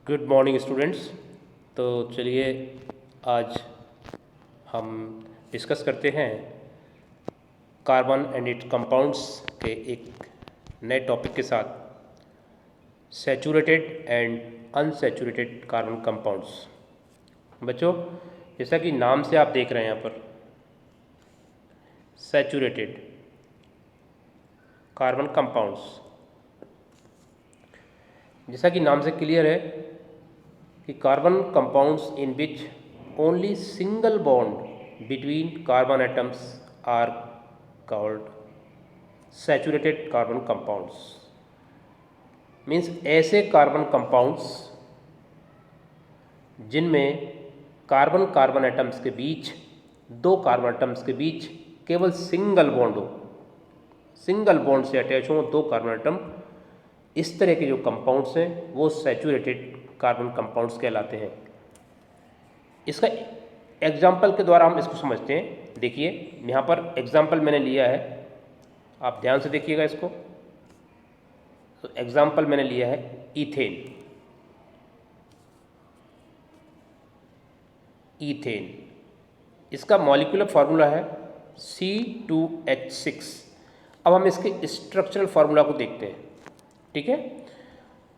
Good morning students. तो चलिए आज हम डिस्कस करते हैं कार्बन एंड इट कंपाउंड्स के एक नए टॉपिक के साथ, saturated and unsaturated carbon compounds. बच्चों, जैसा कि नाम से आप देख रहे हैं यहाँ पर सैचुरेटेड कार्बन कंपाउंड्स, जैसा कि नाम से क्लियर है कि carbon compounds in which only single bond between carbon atoms are called saturated carbon compounds. Means ऐसे कार्बन कंपाउंड्स जिनमें कार्बन कार्बन एटम्स के बीच, दो कार्बन एटम्स के बीच केवल सिंगल बॉन्ड हो, सिंगल बॉन्ड से अटैच हो दो कार्बन एटम, इस तरह के जो कंपाउंड्स हैं वो सैचुरेटेड कार्बन कंपाउंड्स कहलाते हैं। इसका एग्जाम्पल के द्वारा हम इसको समझते हैं। देखिए यहाँ पर एग्जाम्पल मैंने लिया है, आप ध्यान से देखिएगा इसको। तो एग्जाम्पल मैंने लिया है ईथेन। ईथेन, इसका मॉलिक्यूलर फार्मूला है C2H6। अब हम इसके स्ट्रक्चरल फार्मूला को देखते हैं, ठीक है?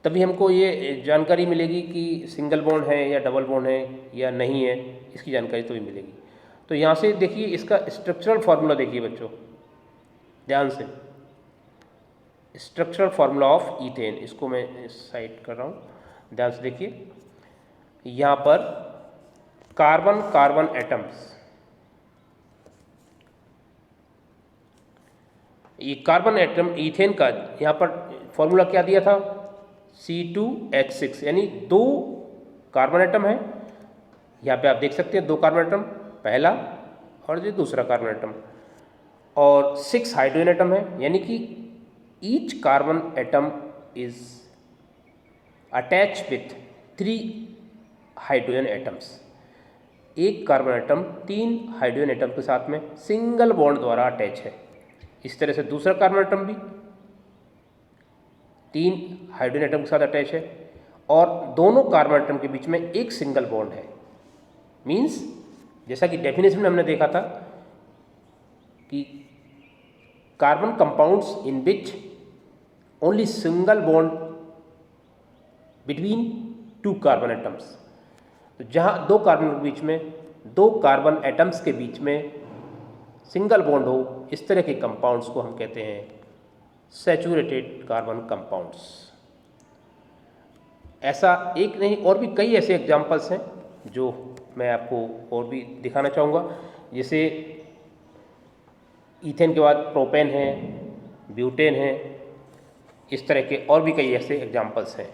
तभी हमको ये जानकारी मिलेगी कि सिंगल बॉन्ड है या डबल बॉन्ड है या नहीं है, इसकी जानकारी तो भी मिलेगी। तो यहाँ से देखिए इसका स्ट्रक्चरल फार्मूला देखिए बच्चों, ध्यान से। स्ट्रक्चरल फार्मूला ऑफ ईथेन, इसको मैं साइड कर रहा हूँ, ध्यान से देखिए। यहाँ पर कार्बन कार्बन एटम्स, ये कार्बन एटम ईथेन का यहाँ पर फॉर्मूला क्या दिया था? C2H6, यानी दो कार्बन एटम है। यहाँ पे आप देख सकते हैं दो कार्बन एटम, पहला और ये दूसरा कार्बन एटम, और 6 हाइड्रोजन एटम है, यानी कि each carbon atom is attach with 3 hydrogen atoms. एक कार्बन एटम 3 हाइड्रोजन एटम के साथ में सिंगल बॉन्ड द्वारा अटैच है। इस तरह से दूसरा कार्बन एटम भी 3 हाइड्रोजन एटम के साथ अटैच है और दोनों कार्बन एटम के बीच में एक सिंगल बॉन्ड है। मीन्स जैसा कि डेफिनेशन में हमने देखा था कि carbon compounds in which only single bond between 2 carbon atoms. तो जहाँ दो कार्बन के बीच में, दो कार्बन एटम्स के बीच में सिंगल बॉन्ड हो, इस तरह के कंपाउंड्स को हम कहते हैं सैचुरेटेड कार्बन कंपाउंड्स। ऐसा एक नहीं, और भी कई ऐसे एग्जांपल्स हैं जो मैं आपको और भी दिखाना चाहूँगा। जैसे ईथेन के बाद प्रोपेन है, ब्यूटेन है, इस तरह के और भी कई ऐसे एग्जांपल्स हैं।